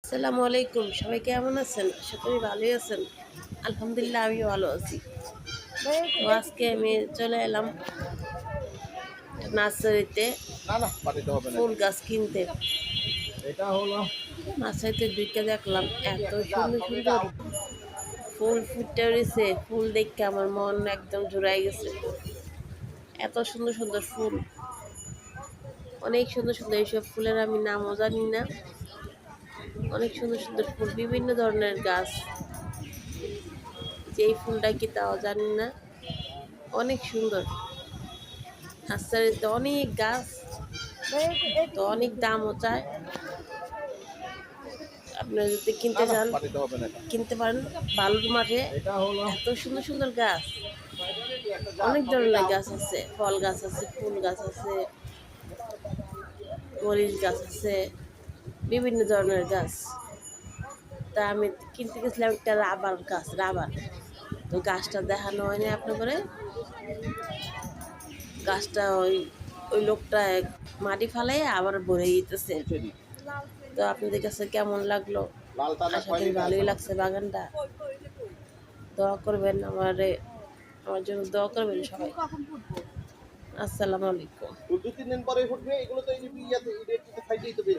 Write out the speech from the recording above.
আসসালামু আলাইকুম, সবাই কেমন আছেন? আশা করি ভালোই আছেন। আলহামদুলিল্লাহ আমিও ভালো আছি। তো আজকে আমি চলে এলাম একটা নার্সারিতে না না পাঠিয়ে হবে না ফুল এটা। গাছ কিনতে। এটা হলো নার্সারিতে ঢুকে দেখলাম এত সুন্দর সব এটা সুন্দর ফুল ফুটে রয়েছে। ফুল দেখে আমার মন একদম জুড়াই গেছে। এত সুন্দর সুন্দর ফুল, অনেক সুন্দর সুন্দর। এইসব ফুলের আমি নামও জানি না। অনেক সুন্দর সুন্দর ফুল, বিভিন্ন ধরনের গাছ, যে এই ফুলটা কি তাও জানি না। অনেক সুন্দর। নার্সারিতে অনেক গাছ, তো অনেক দামও চায়। আপনারা যদি না কিনতে না চান পাঠিয়ে হবে না এটা। কিনতে পারেন। বালুর মাঠে এটা হলো এত সুন্দর সুন্দর গাছ, একটা জাত অনেক সব এটা ধরনের গাছ আছে। ফল গাছ আছে, ফুল গাছ আছে, মরিচ গাছ আছে, বিভিন্ন ধরনের গাছ। তা আমি কিনতে গেছিলাম একটা রাবার গাছ, রাবার। তো গাছটা দেখানো হয়নি আপনাদের। গাছটা ওই ওই লোকটা মাটি ফালাই আবার ভরে দিতেছে। পৌঁছে দিই। তো আপনাদের কাছে কেমন লাগলো? লালটা না আশা করি খয়েরিটা আছে ভালোই আমার লাগছে কাছে। বাগানটা। দোয়া করবেন আমার জন্য দোয়া করবেন সবাই। আসসালামু আলাইকুম। দু তিন দিন পরে ফুটবে, এগুলো তো এই যে ইয়াতে খাইতেই তো বের হয়।